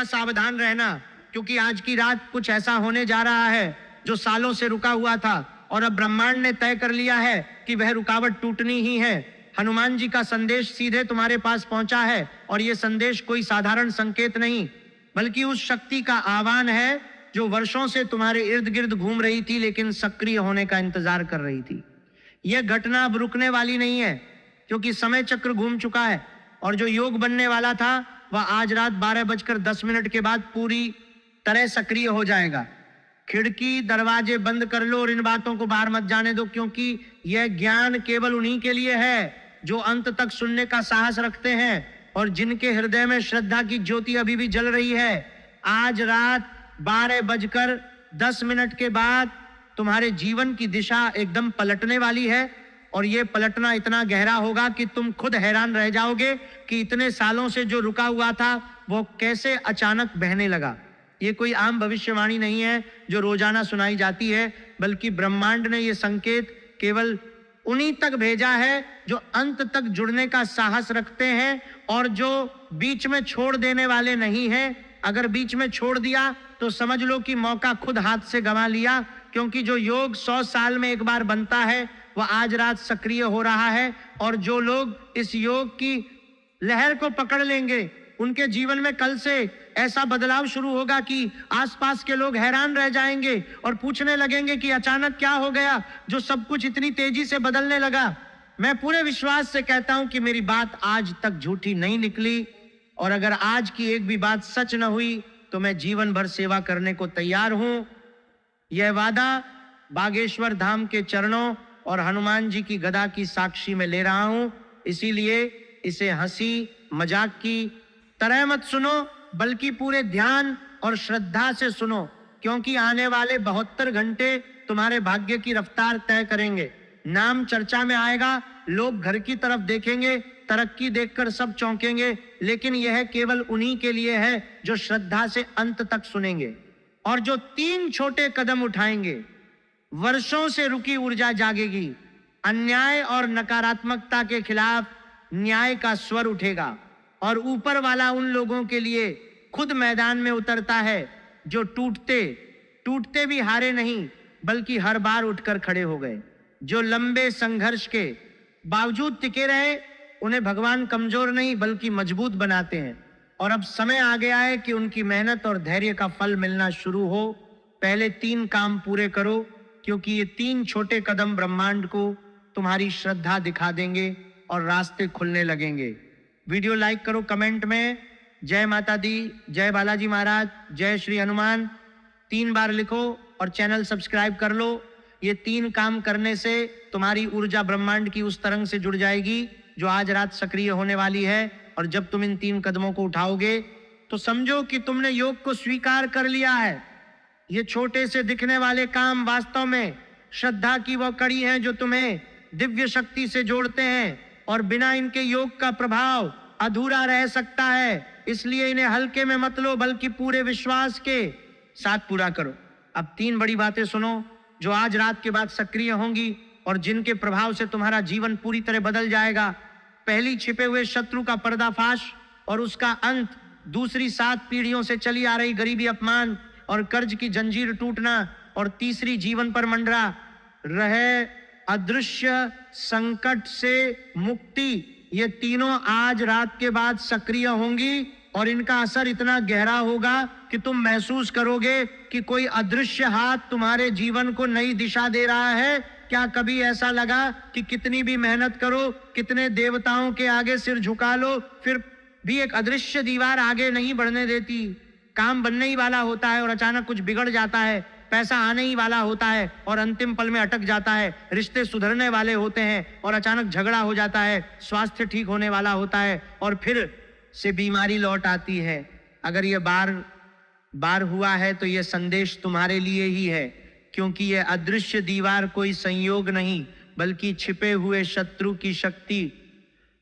थोड़ा सावधान रहना, क्योंकि आज की रात कुछ ऐसा होने जा रहा है जो सालों से रुका हुआ था और अब ब्रह्मांड ने तय कर लिया है कि वह रुकावट टूटनी ही है। हनुमान जी का संदेश सीधे तुम्हारे पास पहुंचा है और यह संदेश कोई साधारण संकेत नहीं, बल्कि उस शक्ति का आह्वान है जो वर्षों से तुम्हारे इर्द गिर्द घूम रही थी, लेकिन सक्रिय होने का इंतजार कर रही थी। यह घटना अब रुकने वाली नहीं है, क्योंकि समय चक्र घूम चुका है और जो योग बनने वाला था वह आज रात 12:10 के बाद पूरी तरह सक्रिय हो जाएगा। खिड़की दरवाजे बंद कर लो और इन बातों को बाहर मत जाने दो, क्योंकि यह ज्ञान केवल उन्हीं के लिए है जो अंत तक सुनने का साहस रखते हैं और जिनके हृदय में श्रद्धा की ज्योति अभी भी जल रही है। आज रात 12:10 के बाद तुम्हारे जीवन की दिशा एकदम पलटने वाली है और यह पलटना इतना गहरा होगा कि तुम खुद हैरान रह जाओगे कि इतने सालों से जो रुका हुआ था वो कैसे अचानक बहने लगा। ये कोई आम भविष्यवाणी नहीं है जो रोजाना सुनाई जाती है, बल्कि ब्रह्मांड ने यह संकेत केवल उन्हीं तक भेजा है जो अंत तक जुड़ने का साहस रखते हैं और जो बीच में छोड़ देने वाले नहीं हैं। अगर बीच में छोड़ दिया तो समझ लो कि मौका खुद हाथ से गंवा लिया, क्योंकि जो योग 100 साल में एक बार बनता है वह आज रात सक्रिय हो रहा है और जो लोग इस योग की लहर को पकड़ लेंगे उनके जीवन में कल से ऐसा बदलाव शुरू होगा कि आसपास के लोग हैरान रह जाएंगे और पूछने लगेंगे कि अचानक क्या हो गया जो सब कुछ इतनी तेजी से बदलने लगा। मैं पूरे विश्वास से कहता हूं कि मेरी बात आज तक झूठी नहीं निकली और अगर आज की एक भी बात सच न हुई तो मैं जीवन भर सेवा करने को तैयार हूं। यह वादा बागेश्वर धाम के चरणों और हनुमान जी की गदा की साक्षी में ले रहा हूं, इसीलिए इसे हंसी मजाक की तरह मत सुनो, बल्कि पूरे ध्यान और श्रद्धा से सुनो, क्योंकि आने वाले 72 घंटे तुम्हारे भाग्य की रफ्तार तय करेंगे। नाम चर्चा में आएगा, लोग घर की तरफ देखेंगे, तरक्की देखकर सब चौंकेंगे, लेकिन यह केवल उन्हीं के लिए है जो श्रद्धा से अंत तक सुनेंगे और जो 3 छोटे कदम उठाएंगे। वर्षों से रुकी ऊर्जा जागेगी, अन्याय और नकारात्मकता के खिलाफ न्याय का स्वर उठेगा और ऊपर वाला उन लोगों के लिए खुद मैदान में उतरता है जो टूटते भी हारे नहीं, बल्कि हर बार उठकर खड़े हो गए। जो लंबे संघर्ष के बावजूद टिके रहे, उन्हें भगवान कमजोर नहीं बल्कि मजबूत बनाते हैं और अब समय आ गया है कि उनकी मेहनत और धैर्य का फल मिलना शुरू हो। पहले 3 काम पूरे करो, क्योंकि ये 3 छोटे कदम ब्रह्मांड को तुम्हारी श्रद्धा दिखा देंगे और रास्ते खुलने लगेंगे। वीडियो लाइक करो, कमेंट में जय माता दी, जय बालाजी महाराज, जय श्री हनुमान 3 बार लिखो और चैनल सब्सक्राइब कर लो। ये 3 काम करने से तुम्हारी ऊर्जा ब्रह्मांड की उस तरंग से जुड़ जाएगी जो आज रात सक्रिय होने वाली है और जब तुम इन 3 कदमों को उठाओगे तो समझो कि तुमने योग को स्वीकार कर लिया है। ये छोटे से दिखने वाले काम वास्तव में श्रद्धा की वो कड़ी है जो तुम्हें दिव्य शक्ति से जोड़ते हैं और बिना इनके योग का प्रभाव अधूरा रह सकता है। इसलिए इन्हें हल्के में मत लो, बल्कि पूरे विश्वास के साथ पूरा करो। अब 3 बड़ी बातें सुनो जो आज रात के बाद सक्रिय होंगी और जिनके प्रभाव से तुम्हारा जीवन पूरी तरह बदल जाएगा। पहली, छिपे हुए शत्रु का पर्दाफाश और उसका अंत। दूसरी, 7 पीढ़ियों से चली आ रही गरीबी, अपमान और कर्ज की जंजीर टूटना। और तीसरी, जीवन पर मंडरा रहे अदृश्य संकट से मुक्ति। ये तीनों आज रात के बाद सक्रिय होंगी और इनका असर इतना गहरा होगा कि तुम महसूस करोगे कि कोई अदृश्य हाथ तुम्हारे जीवन को नई दिशा दे रहा है। क्या कभी ऐसा लगा कि कितनी भी मेहनत करो, कितने देवताओं के आगे सिर झुका लो, फिर भी एक अदृश्य दीवार आगे नहीं बढ़ने देती? काम बनने ही वाला होता है और अचानक कुछ बिगड़ जाता है, पैसा आने ही वाला होता है और अंतिम पल में अटक जाता है, रिश्ते सुधरने वाले होते हैं और अचानक झगड़ा हो जाता है, स्वास्थ्य ठीक होने वाला होता है और फिर से बीमारी लौट आती है। अगर ये बार बार हुआ है तो ये संदेश तुम्हारे लिए ही है, क्योंकि ये अदृश्य दीवार कोई संयोग नहीं बल्कि छिपे हुए शत्रु की शक्ति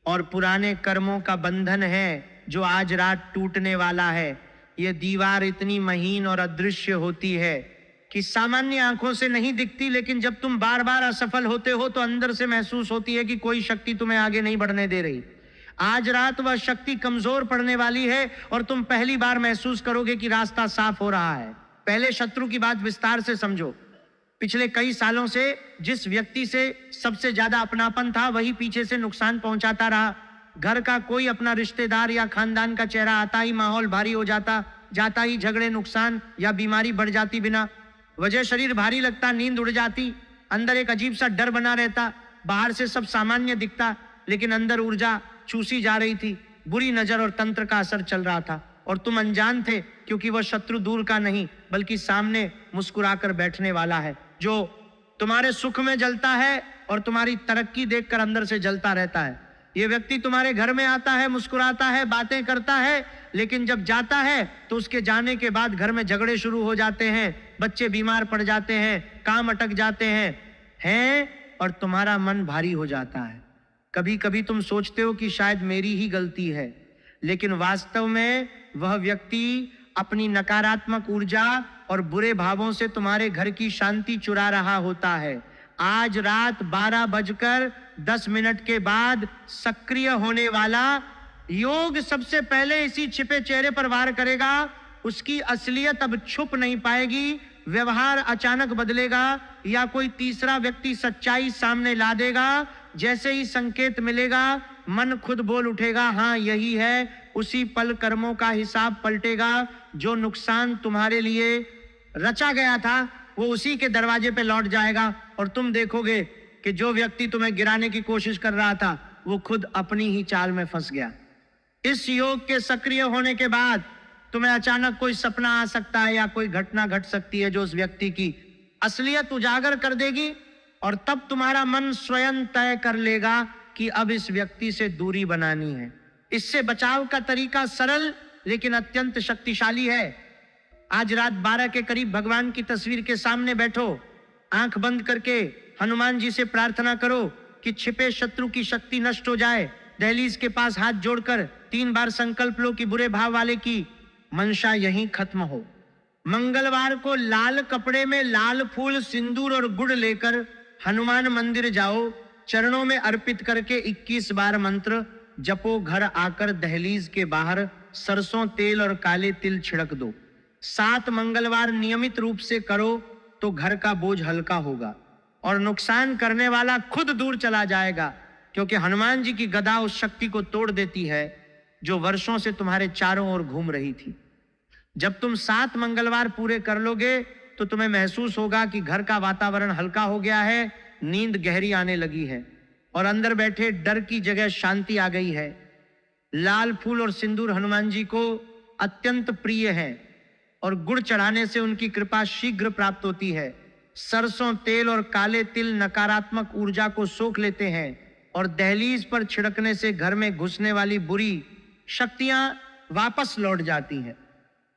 और पुराने कर्मों का बंधन है जो आज रात टूटने वाला है। ये दीवार इतनी महीन और अदृश्य होती है कि सामान्य आंखों से नहीं दिखती, लेकिन जब तुम बार बार असफल होते हो तो अंदर से महसूस होती है कि कोई शक्ति तुम्हें आगे नहीं बढ़ने दे रही। आज रात वह शक्ति कमजोर पड़ने वाली है और तुम पहली बार महसूस करोगे कि रास्ता साफ हो रहा है। पहले शत्रु की बात विस्तार से समझो। पिछले कई सालों से जिस व्यक्ति से सबसे ज्यादा अपनापन था वही पीछे से नुकसान पहुंचाता रहा। घर का कोई अपना रिश्तेदार या खानदान का चेहरा आता ही माहौल भारी हो जाता, जाता ही झगड़े, नुकसान या बीमारी बढ़ जाती। बिना वजह शरीर भारी लगता, नींद उड़ जाती, अंदर एक अजीब सा डर बना रहता। बाहर से सब सामान्य दिखता लेकिन अंदर ऊर्जा चूसी जा रही थी। बुरी नजर और तंत्र का असर चल रहा था और तुम अनजान थे, क्योंकि वह शत्रु दूर का नहीं बल्कि सामने मुस्कुराकर बैठने वाला है, जो तुम्हारे सुख में जलता है और तुम्हारी तरक्की देखकर अंदर से जलता रहता है। यह व्यक्ति तुम्हारे घर में आता है, मुस्कुराता है, बातें करता है, लेकिन जब जाता है तो उसके जाने के बाद घर में झगड़े शुरू हो जाते हैं, बच्चे बीमार पड़ जाते हैं, काम अटक जाते हैं और तुम्हारा मन भारी हो जाता है। कभी कभी तुम सोचते हो कि शायद मेरी ही गलती है, लेकिन वास्तव में वह व्यक्ति अपनी नकारात्मक ऊर्जा और बुरे भावों से तुम्हारे घर की शांति चुरा रहा होता है। आज रात 12:10 के बाद सक्रिय होने वाला योग सबसे पहले इसी छिपे चेहरे पर वार करेगा। उसकी असलियत अब छुप नहीं पाएगी। व्यवहार अचानक बदलेगा या कोई तीसरा व्यक्ति सच्चाई सामने ला देगा। जैसे ही संकेत मिलेगा मन खुद बोल उठेगा, हाँ यही है। उसी पल कर्मों का हिसाब पलटेगा। जो नुकसान तुम्हारे लिए रचा गया था वो उसी के दरवाजे पे लौट जाएगा और तुम देखोगे कि जो व्यक्ति तुम्हें गिराने की कोशिश कर रहा था वो खुद अपनी ही चाल में फंस गया। इस योग के सक्रिय होने के बाद तुम्हें अचानक कोई सपना आ सकता है या कोई घटना घट सकती है जो उस व्यक्ति की असलियत उजागर कर देगी और तब तुम्हारा मन स्वयं तय कर लेगा कि अब इस व्यक्ति से दूरी बनानी है। इससे बचाव का तरीका सरल लेकिन अत्यंत शक्तिशाली है। आज रात 12 के करीब भगवान की तस्वीर के सामने बैठो, आंख बंद करके हनुमान जी से प्रार्थना करो कि छिपे शत्रु की शक्ति नष्ट हो जाए। दहलीज के पास हाथ जोड़कर 3 बार संकल्प लो कि बुरे भाव वाले की मंशा यहीं खत्म हो। मंगलवार को लाल कपड़े में लाल फूल, सिंदूर और गुड़ लेकर हनुमान मंदिर जाओ। चरणों में अर्पित करके 21 बार मंत्र जपो। घर आकर दहलीज के बाहर सरसों तेल और काले तिल छिड़क दो। 7 मंगलवार नियमित रूप से करो तो घर का बोझ हल्का होगा और नुकसान करने वाला खुद दूर चला जाएगा, क्योंकि हनुमान जी की गदा उस शक्ति को तोड़ देती है जो वर्षों से तुम्हारे चारों ओर घूम रही थी। जब तुम 7 मंगलवार पूरे कर लोगे तो तुम्हें महसूस होगा कि घर का वातावरण हल्का हो गया है, नींद गहरी आने लगी है और अंदर बैठे डर की जगह शांति आ गई है। लाल फूल और सिंदूर हनुमान जी को अत्यंत प्रिय है और गुड़ चढ़ाने से उनकी कृपा शीघ्र प्राप्त होती है। सरसों तेल और काले तिल नकारात्मक ऊर्जा को सोख लेते हैं और दहलीज पर छिड़कने से घर में घुसने वाली बुरी शक्तियां वापस लौट जाती हैं।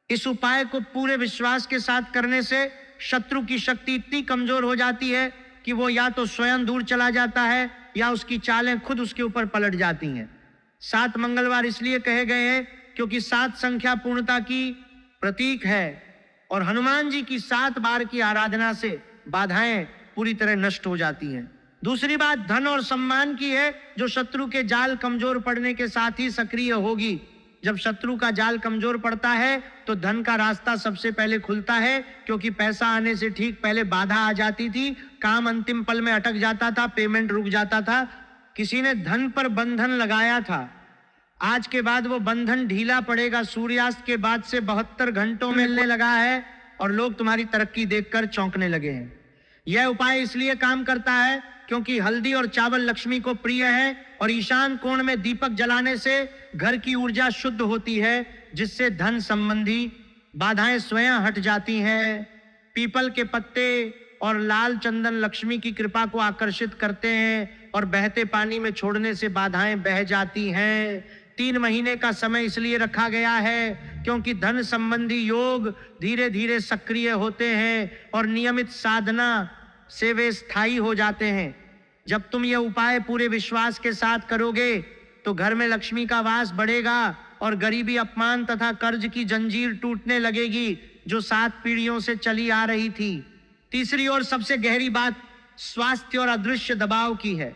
इस उपाय को पूरे विश्वास के साथ करने से शत्रु की शक्ति इतनी कमजोर हो जाती है कि वो या तो स्वयं दूर चला जाता है या उसकी चालें खुद उसके ऊपर पलट जाती हैं। 7 मंगलवार इसलिए कहे गए हैं क्योंकि 7 संख्या पूर्णता की प्रतीक है और हनुमान जी की 7 बार की आराधना से बाधाएं पूरी तरह नष्ट हो जाती हैं। दूसरी बात धन और सम्मान की है, जो शत्रु के जाल कमजोर पड़ने के साथ ही सक्रिय होगी। जब शत्रु का जाल कमजोर पड़ता है तो धन का रास्ता सबसे पहले खुलता है, क्योंकि पैसा आने से ठीक पहले बाधा आ जाती थी, काम अंतिम पल में अटक जाता था, पेमेंट रुक जाता था। किसी ने धन पर बंधन लगाया था, आज के बाद वो बंधन ढीला पड़ेगा। सूर्यास्त के बाद से 72 घंटों में मिलने लगा है और लोग तुम्हारी तरक्की देखकर चौंकने लगे हैं। यह उपाय इसलिए काम करता है क्योंकि हल्दी और चावल लक्ष्मी को प्रिय है और ईशान कोण में दीपक जलाने से घर की ऊर्जा शुद्ध होती है, जिससे धन संबंधी बाधाएं स्वयं हट जाती हैं। पीपल के पत्ते और लाल चंदन लक्ष्मी की कृपा को आकर्षित करते हैं और बहते पानी में छोड़ने से बाधाएं बह जाती हैं। 3 महीने का समय इसलिए रखा गया है क्योंकि धन संबंधी योग धीरे धीरे सक्रिय होते हैं और नियमित साधना से वे स्थायी हो जाते हैं। जब तुम ये उपाय पूरे विश्वास के साथ करोगे तो घर में लक्ष्मी का वास बढ़ेगा और गरीबी, अपमान तथा कर्ज की जंजीर टूटने लगेगी जो 7 पीढ़ियों से चली आ रही थी। तीसरी और सबसे गहरी बात स्वास्थ्य और अदृश्य दबाव की है।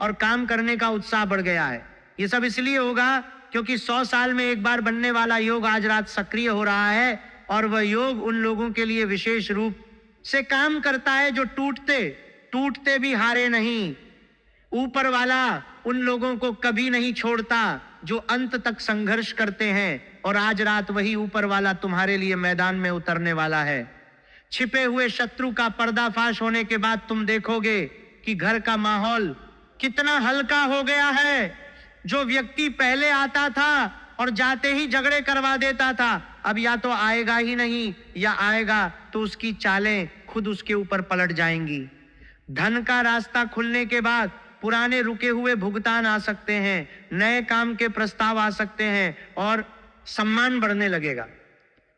और काम करने का उत्साह बढ़ गया है। ये सब इसलिए होगा क्योंकि 100 साल में एक बार बनने वाला योग आज रात सक्रिय हो रहा है और वह योग उन लोगों के लिए विशेष रूप से काम करता है जो टूटते भी हारे नहीं। ऊपर वाला उन लोगों को कभी नहीं छोड़ता जो अंत तक संघर्ष करते हैं, और आज रात वही ऊपर वाला तुम्हारे लिए मैदान में उतरने वाला है। छिपे हुए शत्रु का पर्दाफाश होने के बाद तुम देखोगे कि घर का माहौल कितना हल्का हो गया है। जो व्यक्ति पहले आता था और जाते ही झगड़े करवा देता था, अब या तो आएगा ही नहीं या आएगा तो उसकी चालें खुद उसके ऊपर पलट जाएंगी। धन का रास्ता खुलने के बाद पुराने रुके हुए भुगतान आ सकते हैं, नए काम के प्रस्ताव आ सकते हैं और सम्मान बढ़ने लगेगा।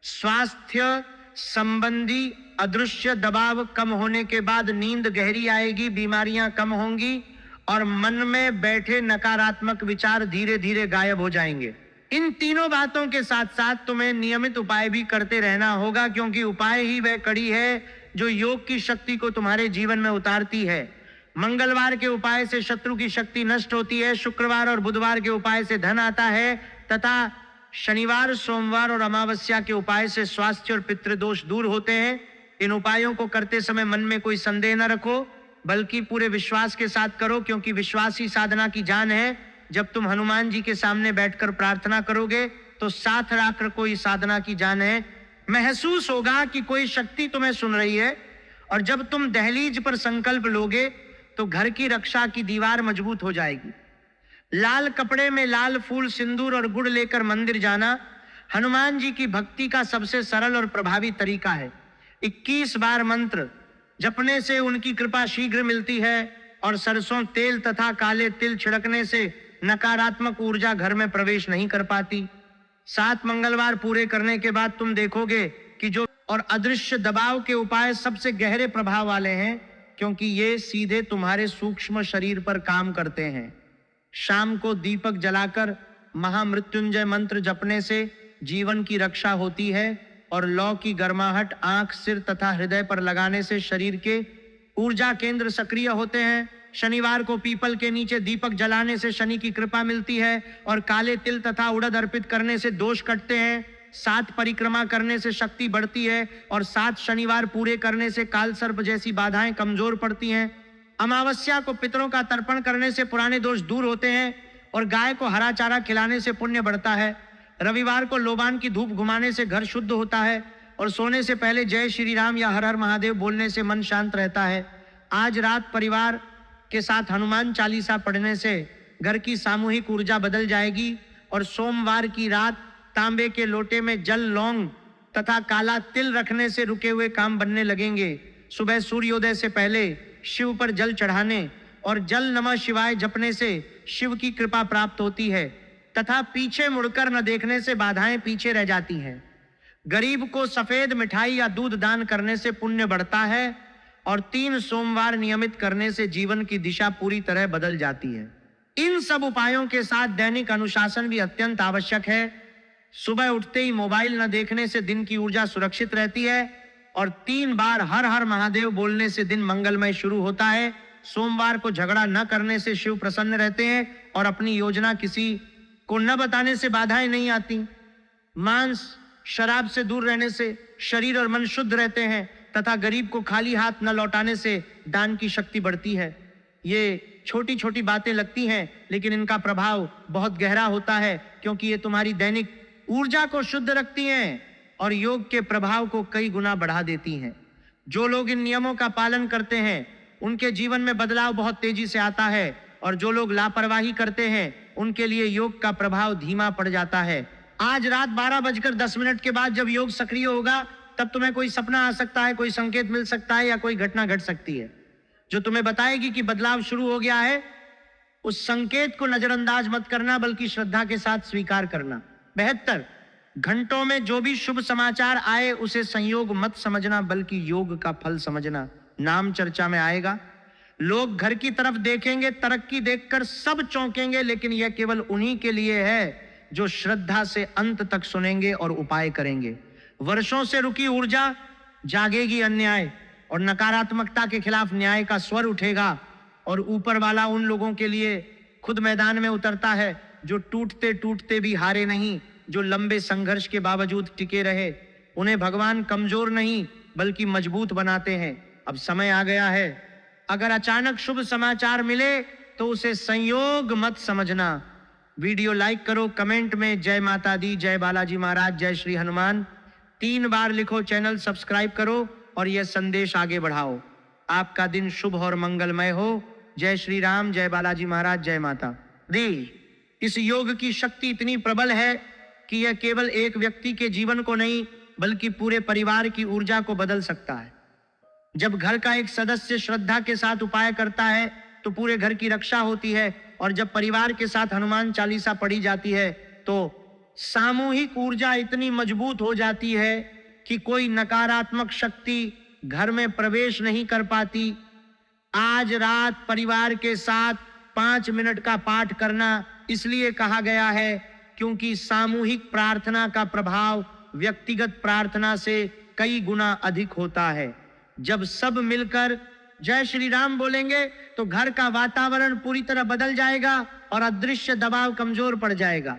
स्वास्थ्य संबंधी अदृश्य दबाव कम होने के बाद नींद गहरी आएगी, बीमारियां कम होंगी और मन में बैठे नकारात्मक विचार धीरे धीरे गायब हो जाएंगे। इन तीनों बातों के साथ साथ तुम्हें नियमित उपाय भी करते रहना होगा, क्योंकि उपाय ही वह कड़ी है जो योग की शक्ति को तुम्हारे जीवन में उतारती है। मंगलवार के उपाय से शत्रु की शक्ति नष्ट होती है, शुक्रवार और बुधवार के उपाय से धन आता है तथा शनिवार, सोमवार और अमावस्या के उपाय से स्वास्थ्य और पितृदोष दूर होते हैं। इन उपायों को करते समय मन में कोई संदेह न रखो, बल्कि पूरे विश्वास के साथ करो, क्योंकि विश्वास ही साधना की जान है। जब तुम हनुमान जी के सामने बैठकर प्रार्थना करोगे तो साथ रखकर कोई साधना की जान है। महसूस होगा कि कोई शक्ति तुम्हें सुन रही है, और जब तुम दहलीज पर संकल्प लोगे तो घर की रक्षा की दीवार मजबूत हो जाएगी। लाल कपड़े में लाल फूल, सिंदूर और गुड़ लेकर मंदिर जाना हनुमान जी की भक्ति का सबसे सरल और प्रभावी तरीका है। 21 बार मंत्र जपने से उनकी कृपा शीघ्र मिलती है और सरसों तेल तथा काले तिल छिड़कने से नकारात्मक ऊर्जा घर में प्रवेश नहीं कर पाती। 7 मंगलवार पूरे करने के बाद तुम देखोगे कि जो और अदृश्य दबाव के उपाय सबसे गहरे प्रभाव वाले हैं, क्योंकि ये सीधे तुम्हारे सूक्ष्म शरीर पर काम करते हैं। शाम को दीपक जलाकर महामृत्युंजय मंत्र जपने से जीवन की रक्षा होती है और लौ की गर्माहट आंख, सिर तथा हृदय पर लगाने से शरीर के ऊर्जा केंद्र सक्रिय होते हैं। शनिवार को पीपल के नीचे दीपक जलाने से शनि की कृपा मिलती है और काले तिल तथा उड़द अर्पित करने से दोष कटते हैं। 7 परिक्रमा करने से शक्ति बढ़ती है और 7 शनिवार पूरे करने से काल सर्प जैसी बाधाएं कमजोर पड़ती हैं। अमावस्या को पितरों का तर्पण करने से पुराने दोष दूर होते हैं और गाय को हरा चारा खिलाने से पुण्य बढ़ता है। रविवार को लोबान की धूप घुमाने से घर शुद्ध होता है और सोने से पहले जय श्री राम या हर हर महादेव बोलने से मन शांत रहता है। आज रात परिवार के साथ हनुमान चालीसा पढ़ने से घर की सामूहिक ऊर्जा बदल जाएगी और सोमवार की रात तांबे के लोटे में जल, लौंग तथा काला तिल रखने से रुके हुए काम बनने लगेंगे। सुबह सूर्योदय से पहले शिव पर जल चढ़ाने और जल नमः शिवाय जपने से शिव की कृपा प्राप्त होती है तथा पीछे मुड़कर न देखने से बाधाएं पीछे रह जाती हैं। गरीब को सफेद मिठाई या दूध दान करने से पुण्य बढ़ता है और 3 सोमवार नियमित करने से जीवन की दिशा पूरी तरह बदल जाती है। इन सब उपायों के साथ दैनिक अनुशासन भी अत्यंत आवश्यक है। सुबह उठते ही मोबाइल न देखने से दिन की ऊर्जा सुरक्षित रहती है और 3 बार हर हर महादेव बोलने से दिन मंगलमय शुरू होता है। सोमवार को झगड़ा न करने से शिव प्रसन्न रहते हैं और अपनी योजना किसी को न बताने से बाधाएं नहीं आती। मांस, शराब से दूर रहने से शरीर और मन शुद्ध रहते हैं तथा गरीब को खाली हाथ न लौटाने से दान की शक्ति बढ़ती है। ये छोटी छोटी बातें लगती हैं, लेकिन इनका प्रभाव बहुत गहरा होता है, क्योंकि ये तुम्हारी दैनिक ऊर्जा को शुद्ध रखती हैं और योग के प्रभाव को कई गुना बढ़ा देती हैं। जो लोग इन नियमों का पालन करते हैं उनके जीवन में बदलाव बहुत तेजी से आता है और जो लोग लापरवाही करते हैं उनके लिए योग का प्रभाव धीमा पड़ जाता है। आज रात 12:10 के बाद जब योग सक्रिय होगा तब तुम्हें कोई सपना आ सकता है, कोई संकेत मिल सकता है या कोई घटना घट सकती है जो तुम्हें बताएगी कि बदलाव शुरू हो गया है। उस संकेत को नजरअंदाज मत करना, बल्कि श्रद्धा के साथ स्वीकार करना। 72 घंटों में जो भी शुभ समाचार आए उसे संयोग मत समझना, बल्कि योग का फल समझना। नाम चर्चा में आएगा, लोग घर की तरफ देखेंगे, तरक्की देखकर सब चौंकेंगे, लेकिन यह केवल उन्हीं के लिए है जो श्रद्धा से अंत तक सुनेंगे और उपाय करेंगे। वर्षों से रुकी ऊर्जा जागेगी, अन्याय और नकारात्मकता के खिलाफ न्याय का स्वर उठेगा और ऊपर वाला उन लोगों के लिए खुद मैदान में उतरता है जो टूटते टूटते भी हारे नहीं, जो लंबे संघर्ष के बावजूद टिके रहे। उन्हें भगवान कमजोर नहीं बल्कि मजबूत बनाते हैं। अब समय आ गया है, अगर अचानक शुभ समाचार मिले तो उसे संयोग मत समझना। वीडियो लाइक करो, कमेंट में जय माता दी, जय बालाजी महाराज, जय श्री हनुमान 3 बार लिखो, चैनल सब्सक्राइब करो और यह संदेश आगे बढ़ाओ। आपका दिन शुभ और मंगलमय हो। जय श्री राम, जय बालाजी महाराज, जय माता दी। इस योग की शक्ति इतनी प्रबल है कि यह केवल एक व्यक्ति के जीवन को नहीं बल्कि पूरे परिवार की ऊर्जा को बदल सकता है। जब घर का एक सदस्य श्रद्धा के साथ उपाय करता है तो पूरे घर की रक्षा होती है, और जब परिवार के साथ हनुमान चालीसा पढ़ी जाती है तो सामूहिक ऊर्जा इतनी मजबूत हो जाती है कि कोई नकारात्मक शक्ति घर में प्रवेश नहीं कर पाती। आज रात परिवार के साथ 5 मिनट का पाठ करना इसलिए कहा गया है क्योंकि सामूहिक प्रार्थना का प्रभाव व्यक्तिगत प्रार्थना से कई गुना अधिक होता है। जब सब मिलकर जय श्री राम बोलेंगे तो घर का वातावरण पूरी तरह बदल जाएगा और अदृश्य दबाव कमजोर पड़ जाएगा।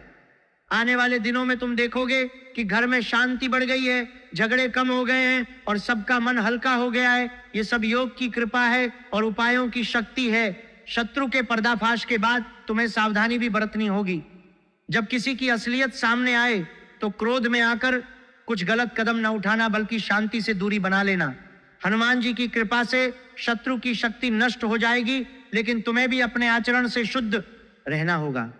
आने वाले दिनों में तुम देखोगे कि घर में शांति बढ़ गई है, झगड़े कम हो गए हैं और सबका मन हल्का हो गया है। ये सब योग की कृपा है और उपायों की शक्ति है। शत्रु के पर्दाफाश के बाद तुम्हें सावधानी भी बरतनी होगी। जब किसी की असलियत सामने आए तो क्रोध में आकर कुछ गलत कदम न उठाना बल्कि शांति से दूरी बना लेना। हनुमान जी की कृपा से शत्रु की शक्ति नष्ट हो जाएगी, लेकिन तुम्हें भी अपने आचरण से शुद्ध रहना होगा।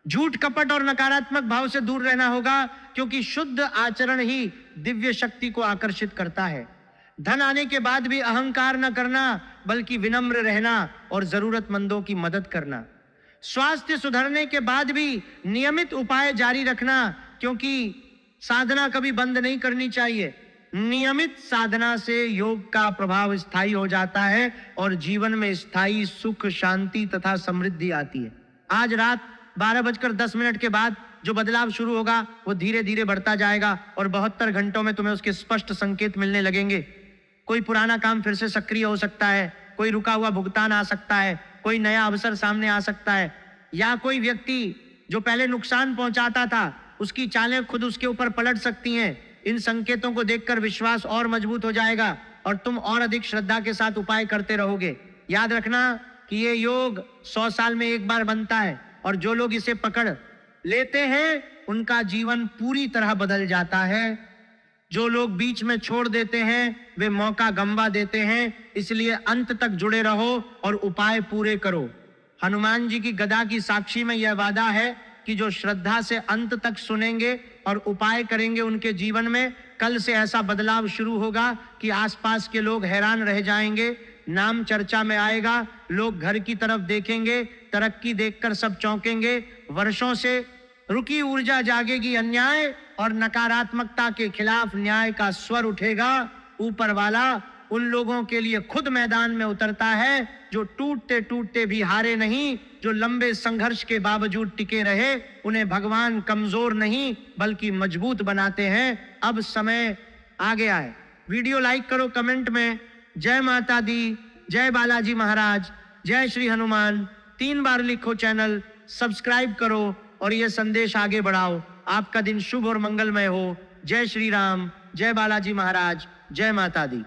झूठ, कपट और नकारात्मक भाव से दूर रहना होगा क्योंकि शुद्ध आचरण ही दिव्य शक्ति को आकर्षित करता है। धन आने के बाद भी अहंकार न करना बल्कि विनम्र रहना और जरूरतमंदों की मदद करना। स्वास्थ्य सुधरने के बाद भी नियमित उपाय जारी रखना क्योंकि साधना कभी बंद नहीं करनी चाहिए। नियमित साधना से योग का प्रभाव स्थायी हो जाता है और जीवन में स्थायी सुख, शांति तथा समृद्धि आती है। आज रात 12:10 के बाद जो बदलाव शुरू होगा वो धीरे धीरे बढ़ता जाएगा और 72 घंटों में तुम्हें उसके स्पष्ट संकेत मिलने लगेंगे। कोई पुराना काम फिर से सक्रिय हो सकता है, कोई रुका हुआ भुगतान आ सकता है, कोई नया अवसर सामने आ सकता है, या कोई व्यक्ति जो पहले नुकसान पहुंचाता था उसकी चालें खुद उसके ऊपर पलट सकती हैं। इन संकेतों को देखकर विश्वास और मजबूत हो जाएगा और तुम और अधिक श्रद्धा के साथ उपाय करते रहोगे। याद रखना कि ये योग 100 साल में एक बार बनता है और जो लोग इसे पकड़ लेते हैं उनका जीवन पूरी तरह बदल जाता है। जो लोग बीच में छोड़ देते हैं वे मौका गंवा देते हैं। इसलिए अंत तक जुड़े रहो और उपाय पूरे करो। हनुमान जी की गदा की साक्षी में यह वादा है कि जो श्रद्धा से अंत तक सुनेंगे और उपाय करेंगे उनके जीवन में कल से ऐसा बदलाव शुरू होगा कि आसपास के लोग हैरान रह जाएंगे। नाम चर्चा में आएगा, लोग घर की तरफ देखेंगे, तरक्की देखकर सब चौंकेंगे। वर्षों से रुकी ऊर्जा जागेगी, अन्याय और नकारात्मकता के खिलाफ न्याय का स्वर उठेगा। ऊपर वाला उन लोगों के लिए खुद मैदान में उतरता है जो टूटते टूटते भी हारे नहीं, जो लंबे संघर्ष के बावजूद टिके रहे। उन्हें भगवान कमजोर नहीं बल्कि मजबूत बनाते हैं। अब समय आ गया है। वीडियो लाइक करो, कमेंट में जय माता दी, जय बालाजी महाराज, जय श्री हनुमान 3 बार लिखो, चैनल सब्सक्राइब करो और यह संदेश आगे बढ़ाओ। आपका दिन शुभ और मंगलमय हो। जय श्री राम, जय बालाजी महाराज, जय माता दी।